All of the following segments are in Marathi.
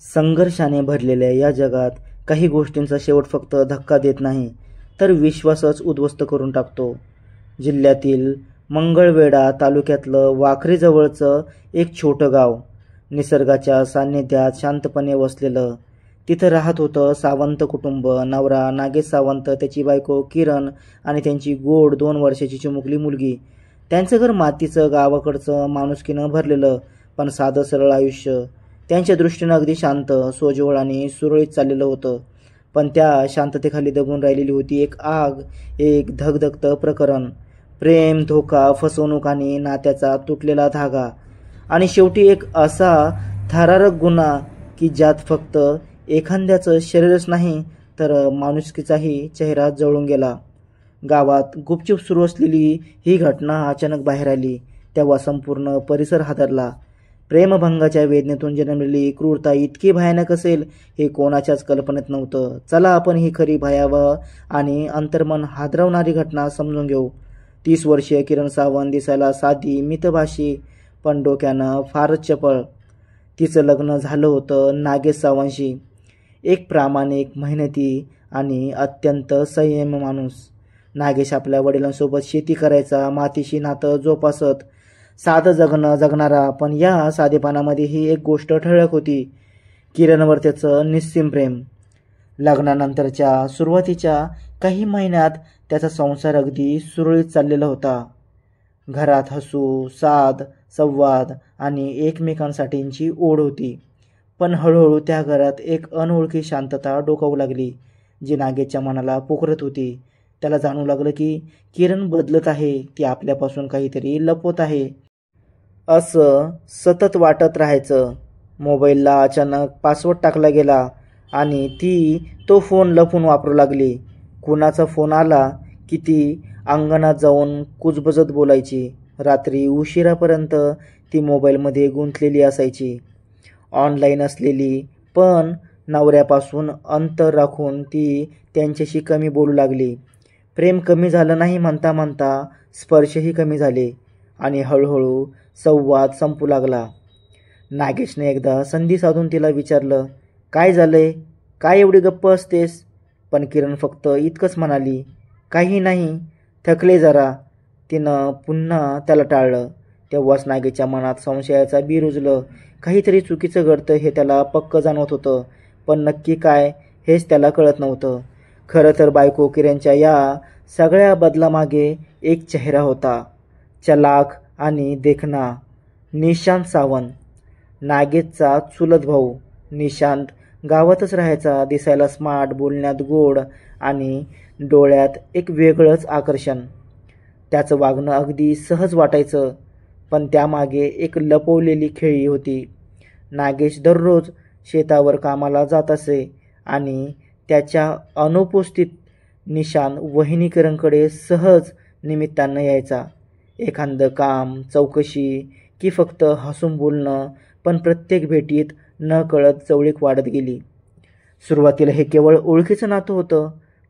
संघर्षाने भरलेल्या या जगात काही गोष्टींचा शेवट फक्त धक्का देत नाही, तर विश्वासच उद्ध्वस्त करून टाकतो. जिल्ह्यातील मंगळवेढा तालुक्यातलं वाखरीजवळचं एक छोटं गाव, निसर्गाच्या सान्निध्यात शांतपणे वसलेलं. तिथं राहत होतं सावंत कुटुंब. नवरा नागेश सावंत, त्याची बायको किरण आणि त्यांची गोड 2 वर्षाची चिमुकली मुलगी. त्यांचं घर मातीचं, गावाकडचं, माणुसकीनं भरलेलं पण साधं सरळ आयुष्य. त्यांच्या दृष्टीनं अगदी शांत, सोज्वळ आणि सुरळीत चाललेलं होतं. पण त्या शांततेखाली दबून राहिलेली होती एक आग, एक धगधगतं प्रकरण. प्रेम, धोका, फसवणूक आणि नात्याचा तुटलेला धागा. आणि शेवटी एक असा थरारक गुन्हा की ज्यात फक्त एखाद्याचं शरीरच नाही तर माणुसकीचाही चेहरा जळून गेला. गावात गुपचूप सुरू असलेली ही घटना अचानक बाहेर आली तेव्हा संपूर्ण परिसर हादरला. प्रेमभंगाच्या वेदनेतून जन्मलेली क्रूरता इतकी भयानक असेल हे कोणाच्याच कल्पनेत नव्हतं. चला आपण ही खरी, भयावह आणि अंतर्मन हादरवणारी घटना समजून घेऊ. 30 वर्षीय किरण सावंत दिसायला साधी, मितभाषी, पण डोक्यानं फारच चपळ. तिचं लग्न झालं होतं नागेश सावंतशी, एक प्रामाणिक, मेहनती आणि अत्यंत संयमी माणूस. नागेश आपल्या वडिलांसोबत शेती करायचा, मातीशी नातं जोपासत, साधं जगणं जगणारा. पण या साधेपणामध्येही एक गोष्ट ठळक होती, किरणवर त्याचं निस्सीम प्रेम. लग्नानंतरच्या सुरुवातीच्या काही महिन्यात त्याचा संसार अगदी सुरळीत चाललेला होता. घरात हसू, साध, संवाद आणि एकमेकांसाठीची ओढ होती. पण हळूहळू त्या घरात एक अनोळखी शांतता डोकावू लागली, जी नागेशच्या मनाला पोखरत होती. त्याला जाणवू लागलं की किरण बदलत आहे, ती आपल्यापासून काहीतरी लपवत आहे. असं सतत वाटत राहायचं. मोबाईलला अचानक पासवर्ड टाकला गेला आणि ती तो फोन लपून वापरू लागली. कुणाचा फोन आला की ती अंगणात जाऊन कुजबुजत बोलायची. रात्री उशिरापर्यंत ती मोबाईलमध्ये गुंतलेली असायची. ऑनलाईन असलेली, पण नवऱ्यापासून अंतर राखून ती त्यांच्याशी कमी बोलू लागली. प्रेम कमी झालं नाही म्हणता म्हणता स्पर्शही कमी झाले आणि हळूहळू संवाद संपू लागला. नागेशने एकदा संधी साधून तिला विचारलं, काय झालंय, काय एवढी गप्प असतेस? पण किरण फक्त इतकंच म्हणाली, काही नाही, थकले जरा. तिनं पुन्हा त्याला टाळलं. तेव्हाच नागेशच्या मनात संशयाचा बी रुजलं. काहीतरी चुकीचं घडतं हे त्याला पक्क जाणवत होतं, पण नक्की काय हेच त्याला कळत नव्हतं. खरं तर बायको किरणच्या या सगळ्या बदलामागे एक चेहरा होता, चलाख आणि देखणा. निशांत सावंत, नागेशचा चुलत भाऊ. निशांत गावातच राहायचा, दिसायला स्मार्ट, बोलण्यात गोड आणि डोळ्यात एक वेगळंच आकर्षण. त्याचं वागणं अगदी सहज वाटायचं, पण त्यामागे एक लपवलेली खेळी होती. नागेश दररोज शेतावर कामाला जात असे आणि त्याच्या अनुपस्थित निशांत वहिनी किरणकडे सहज निमित्तानं यायचा. एखादं काम, चौकशी की फक्त हसून बोलणं, पण प्रत्येक भेटीत नकळत जवळीक वाढत गेली. सुरुवातीला हे केवळ ओळखीचं नातं होतं,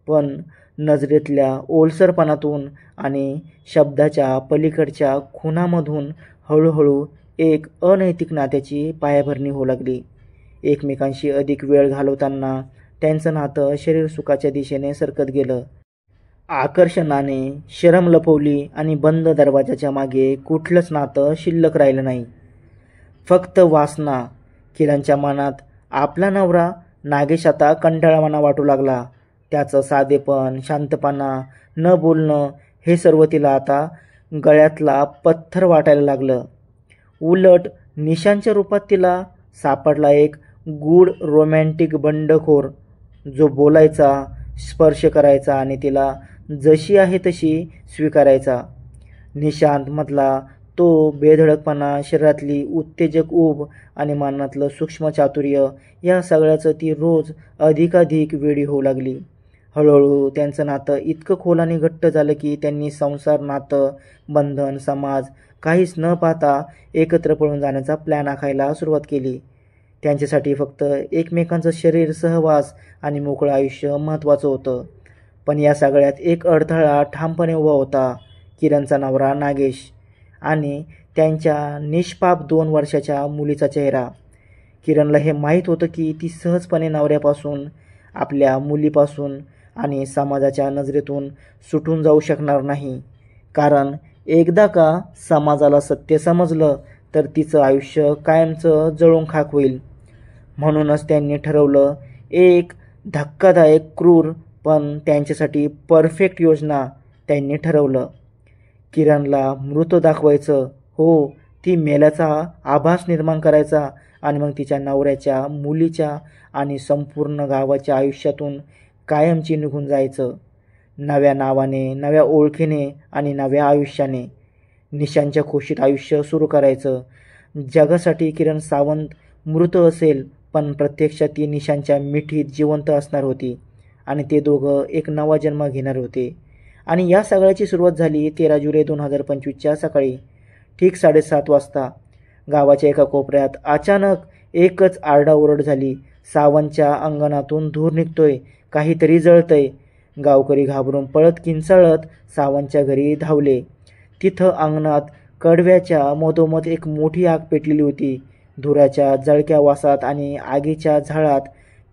पण नजरेतल्या ओलसरपणातून आणि शब्दाच्या पलीकडच्या खुणामधून हळूहळू एक अनैतिक नात्याची पायाभरणी होऊ लागली. एकमेकांशी अधिक वेळ घालवताना त्यांचं नातं शरीरसुखाच्या दिशेने सरकत गेलं. आकर्षणाने शरम लपवली आणि बंद दरवाजाच्या मागे कुठलंच नातं शिल्लक राहिलं नाही, फक्त वासना. किरणच्या मनात आपला नवरा नागेश आता कंटाळवाणा वाटू लागला. त्याचं साधेपण, शांतपणा, न बोलणं हे सर्व तिला आता गळ्यातला पत्थर वाटायला लागलं. उलट निशांच्या रूपात तिला सापडला एक गूढ रोमॅन्टिक बंडखोर, जो बोलायचा, स्पर्श करायचा आणि तिला जशी आहे तशी स्वीकारायचा. निशांत मधला तो बेधडकपणा, शरीरातली उत्तेजक ऊब आणि मनातलं सूक्ष्म चातुर्य, या सगळ्याचं ती रोज अधिकाधिक वेडी होऊ लागली. हळूहळू त्यांचं नातं इतकं खोल आणि घट्ट झालं की त्यांनी संसार, नातं, बंधन, समाज काहीच न पाहता एकत्र पळून जाण्याचा प्लॅन आखायला सुरुवात केली. त्यांच्यासाठी फक्त एकमेकांचं शरीर, सहवास आणि मोकळं आयुष्य महत्त्वाचं होतं. पण या सगळ्यात एक अडथळा ठामपणे उभा होता, किरणचा नवरा नागेश आणि त्यांच्या निष्पाप 2 वर्षाच्या मुलीचा चेहरा. किरणला हे माहीत होतं की ती सहजपणे नवऱ्यापासून, आपल्या मुलीपासून आणि समाजाच्या नजरेतून सुटून जाऊ शकणार नाही. कारण एकदा का समाजाला सत्य समजलं तर तिचं आयुष्य कायमचं जळून खाक होईल. म्हणूनच त्यांनी ठरवलं एक धक्कादायक, क्रूर पण त्यांच्यासाठी परफेक्ट योजना त्यांनी ठरवलं. किरणला मृत दाखवायचं, हो, ती मेल्याचा आभास निर्माण करायचा आणि मग तिच्या नवऱ्याच्या, मुलीच्या आणि संपूर्ण गावाच्या आयुष्यातून कायमची निघून जायचं. नव्या नावाने, नव्या ओळखीने आणि नव्या आयुष्याने निशांच्या खोशीत आयुष्य सुरू करायचं. जगासाठी किरण सावंत मृत असेल पण प्रत्यक्षात ती निशांच्या मिठीत जिवंत असणार होती आणि ते दोघं एक नवा जन्म घेणार होते. आणि या सगळ्याची सुरुवात झाली 13 जुलै 2025च्या सकाळी ठीक 7:30 वाजता. गावाच्या एका कोपऱ्यात अचानक एकच आरडाओरड झाली. सावंतच्या अंगणातून धूर निघतोय, काहीतरी जळतंय. गावकरी घाबरून पळत किंचाळत सावंतच्या घरी धावले. तिथं अंगणात कडव्याच्या मधोमध एक मोठी आग पेटलेली होती. धुराच्या जळक्या वासात आणि आगीच्या झळात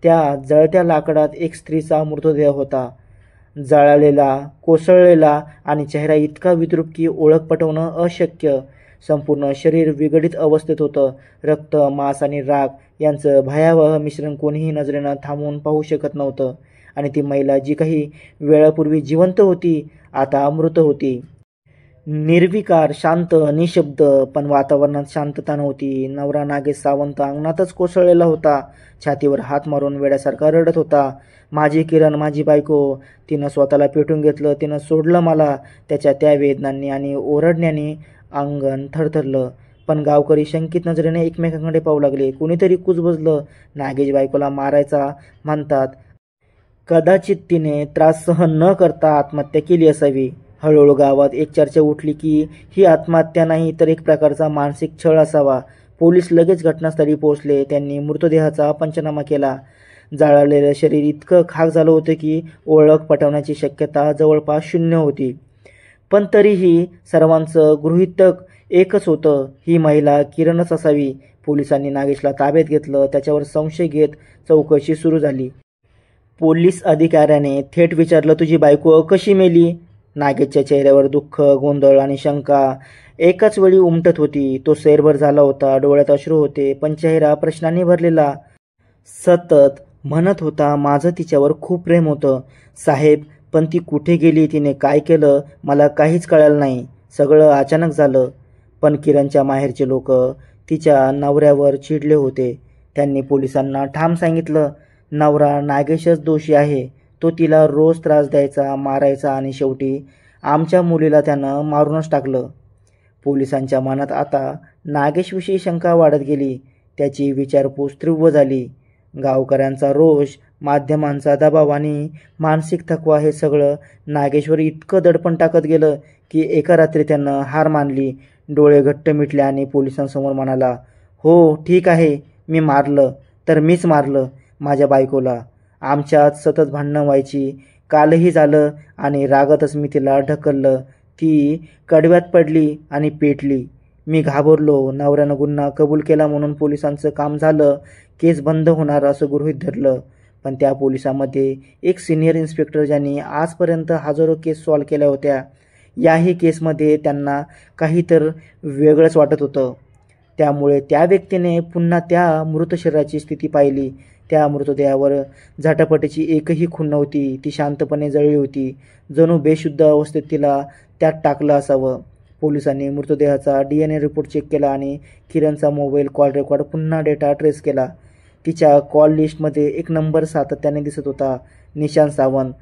त्या जळत्या लाकडात एक स्त्रीचा मृतदेह होता. जळालेला, कोसळलेला आणि चेहरा इतका विद्रूप की ओळख पटवणं अशक्य. संपूर्ण शरीर विघटित अवस्थेत होतं. रक्त, मांस आणि राख यांचं भयावह मिश्रण कोणीही नजरेनं थांबवून पाहू शकत नव्हतं. आणि ती महिला जी काही वेळापूर्वी जिवंत होती, आता अमृत होती. निर्विकार, शांत, निशब्द. पण वातावरणात शांतता नव्हती. नवरा नागेश सावंत अंगणातच कोसळलेला होता. छातीवर हात मारून वेड्यासारखा रडत होता. माझी किरण, माझी बायको, तिनं स्वतःला पेटून घेतलं, तिनं सोडलं मला. त्याच्या त्या वेदनांनी आणि ओरडण्याने अंगण थरथरलं. पण गावकरी शंकित नजरेने एकमेकांकडे पाहू लागले. कुणीतरी कुजबजलं, नागेश बायकोला मारायचा म्हणतात. कदाचित तिने त्रास सहन न करता आत्महत्या केली असावी. हळूहळू गावात एक चर्चा उठली की ही आत्महत्या नाही तर एक प्रकारचा मानसिक छळ असावा. पोलीस लगेच घटनास्थळी पोहोचले. त्यांनी मृतदेहाचा पंचनामा केला. जाळलेलं शरीर इतकं खाक झालं होतं की ओळख पटवण्याची शक्यता जवळपास शून्य होती. पण तरीही सर्वांचं गृहीतक एकच होतं, ही महिला किरणच असावी. पोलिसांनी नागेशला ताब्यात घेतलं. त्याच्यावर संशय घेत चौकशी सुरू झाली. पोलीस अधिकाऱ्याने थेट विचारलं, तुझी बायको कशी मेली? नागेशच्या चेहऱ्यावर दुःख, गोंधळ आणि शंका एकाच वेळी उमटत होती. तो सैरभर झाला होता, डोळ्यात अश्रू होते, पण चेहरा प्रश्नांनी भरलेला. सतत म्हणत होता, माझं तिच्यावर खूप प्रेम होतं साहेब, पण ती कुठे गेली, तिने काय केलं, मला काहीच कळलं नाही. सगळं अचानक झालं. पण किरणच्या माहेरचे लोक तिच्या नवऱ्यावर चिडले होते. त्यांनी पोलिसांना ठाम सांगितलं, नवरा नागेशच दोषी आहे. तो तिला रोज त्रास द्यायचा, मारायचा आणि शेवटी आमच्या मुलीला त्यानं मारूनच टाकलं. पोलिसांच्या मनात आता नागेशविषयी शंका वाढत गेली. त्याची विचारपूस तीव्र झाली. गावकऱ्यांचा रोष, माध्यमांचा दबाव आणि मानसिक थकवा हे सगळं नागेशवर इतकं दडपण टाकत गेलं की एका रात्री त्यानं हार मानली. डोळे घट्ट मिटले आणि पोलिसांसमोर म्हणाला, हो ठीक आहे, मी मारलं तर मीच मारलं माझ्या बायकोला. आमच्यात सतत भांडणं व्हायची. कालही झालं आणि रागातच मी तिला ढकललं. ती कडव्यात पडली आणि पेटली. मी घाबरलो. नवऱ्यानं गुन्हा कबूल केला म्हणून पोलिसांचं काम झालं, केस बंद होणार असं गृहीत धरलं. पण त्या पोलिसांमध्ये एक सिनियर इन्स्पेक्टर ज्यांनी आजपर्यंत हजारो केस सॉल्व्ह केल्या होत्या, याही केसमध्ये त्यांना काही तर वेगळंच वाटत होतं. त्यामुळे त्या व्यक्तीने पुन्हा त्या मृत शरीराची स्थिती पाहिली. त्या मृतदेहावर झटापटीची एकही खूण नव्हती. ती शांतपणे जळली होती. जणू बेशुद्ध अवस्थेत तिला त्यात टाकलं असावं. पोलिसांनी मृतदेहाचा DNA रिपोर्ट चेक केला आणि किरणचा मोबाईल कॉल रेकॉर्ड पुन्हा डेटा ट्रेस केला. तिच्या कॉल लिस्टमध्ये एक नंबर सातत्याने दिसत होता, निशांत सावंत.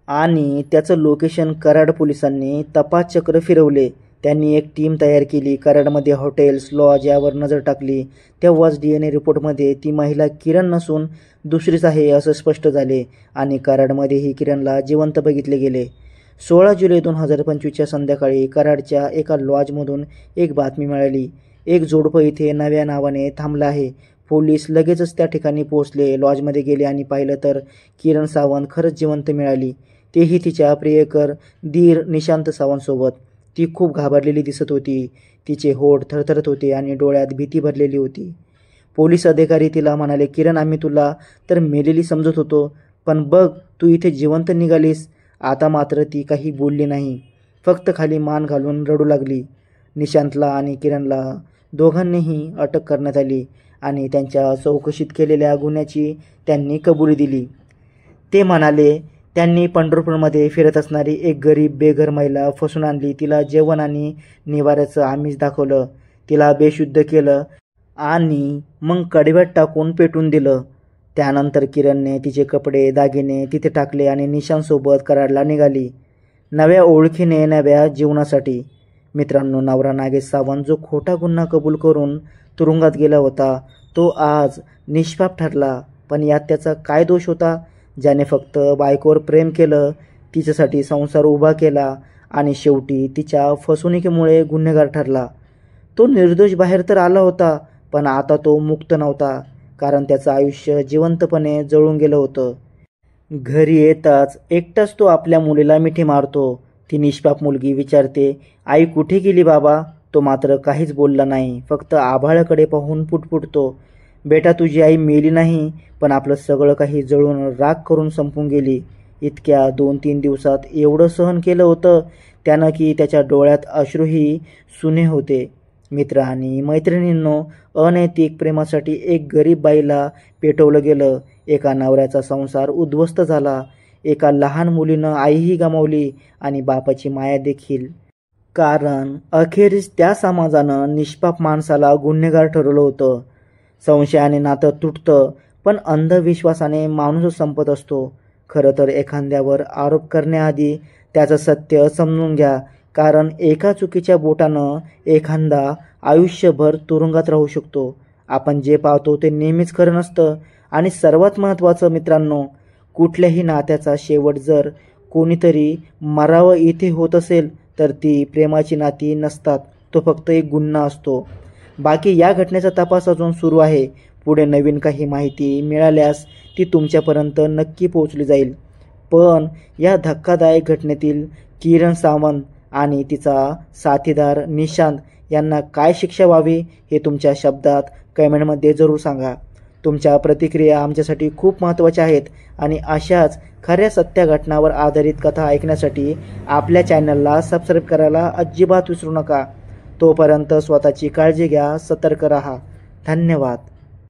आणि त्याचं लोकेशन कराड. पोलिसांनी तपास चक्र फिरवले. त्यांनी एक टीम तयार केली. कराडमध्ये हॉटेल्स, लॉज यावर नजर टाकली. तेव्हाच DNA रिपोर्टमध्ये ती महिला किरण नसून दुसरीच आहे असं स्पष्ट झाले आणि कराडमध्येही किरणला जिवंत बघितले गेले. 16 जुलै 2025च्या संध्याकाळी कराडच्या एका लॉजमधून एक बातमी मिळाली. एक जोडपं इथे नव्या नावाने थांबलं आहे. पोलीस लगेचच त्या ठिकाणी पोहोचले. लॉजमध्ये गेले आणि पाहिलं तर किरण सावंत खरंच जिवंत मिळाली. तेही तिच्या प्रियकर दीर निशांत सावंतसोबत. ती खूप घाबरलेली दिसत होती. तिचे होठ थरथरत होते आणि डोळ्यात भीती भरलेली होती. पोलीस अधिकारी तिला म्हणाले, किरण आम्ही तुला तर मेलेली समजत होतो, पण बघ तू इथे जिवंत निघालीस. आता मात्र ती काही बोलली नाही, फक्त खाली मान घालून रडू लागली. निशांतला आणि किरणला दोघांनीही अटक करण्यात आली आणि त्यांच्या चौकशीत केलेल्या गुन्ह्याची त्यांनी कबुली दिली. ते म्हणाले, त्यांनी पंढरपूरमध्ये फिरत असणारी एक गरीब बेघर महिला फसून आणली. तिला जेवण आणि निवाऱ्याचं आमिष दाखवलं, तिला बेशुद्ध केलं आणि मग कडव्यात टाकून पेटून दिलं. त्यानंतर किरणने तिचे कपडे दागिने तिथे टाकले आणि निशांतसोबत कराडला निघाली, नव्या ओळखीने, नव्या जीवनासाठी. मित्रांनो, नवरा नागेश सावंत जो खोटा गुन्हा कबूल करून तुरुंगात गेला होता, तो आज निष्पाप ठरला. पण यात त्याचा काय दोष होता? ज्याने फक्त बायकोवर प्रेम केलं, तिच्यासाठी संसार उभा केला आणि शेवटी तिच्या फसवणुकीमुळे गुन्हेगार ठरला. तो निर्दोष बाहेर तर आला होता, पण आता तो मुक्त नव्हता, कारण त्याचं आयुष्य जिवंतपणे जळून गेलं होतं. घरी येताच एकटाच तो आपल्या मुलीला मिठी मारतो. ती निष्पाप मुलगी विचारते, आई कुठे गेली बाबा? तो मात्र काहीच बोलला नाही, फक्त आभाळाकडे पाहून पुटपुटतो, बेटा तुझी आई मेली नाही, पण आपलं सगळं काही जळून राख करून संपून गेली. इतक्या 2-3 दिवसात एवढं सहन केलं होतं त्यानं की त्याच्या डोळ्यात अश्रूही सुने होते. मित्र आणि मैत्रिणींनो, अनैतिक प्रेमासाठी एक गरीब बाईला पेटवलं गेलं, एका नवऱ्याचा संसार उद्ध्वस्त झाला, एका लहान मुलीनं आईही गमावली आणि बापाची माया देखील. कारण अखेरीस त्या समाजानं निष्पाप माणसाला गुन्हेगार ठरवलं होतं. संशयाने नातं तुटतं, पण अंधविश्वासाने माणूस संपत असतो. खरं तर एखाद्यावर आरोप करण्याआधी त्याचं सत्य समजून घ्या, कारण एका चुकीच्या बोटानं एखादा आयुष्यभर तुरुंगात राहू शकतो. आपण जे पाहतो ते नेहमीच खरं नसतं. आणि सर्वात महत्त्वाचं मित्रांनो, कुठल्याही नात्याचा शेवट जर कोणीतरी मरावं इथे होत असेल तर ती प्रेमाची नाती नसतात, तो फक्त एक गुन्हा असतो. बाकी या घटनेचा तपास अजून सुरू आहे. पुढे नवीन काही माहिती मिळाल्यास ती तुमच्यापर्यंत नक्की पोहोचली जाईल. पण या धक्कादायक घटनेतील किरण सावंत आणि तिचा साथीदार निशांत यांना काय शिक्षा व्हावी हे तुमच्या शब्दात कमेंटमध्ये जरूर सांगा. तुमच्या प्रतिक्रिया आमच्यासाठी खूप महत्त्वाच्या आहेत आणि अशाच खऱ्या सत्य घटनांवर आधारित कथा ऐकण्यासाठी आपल्या चॅनलला सबस्क्राईब करायला अजिबात विसरू नका. तोपर्यंत स्वतःची काळजी घ्या, सतर्क राहा. धन्यवाद.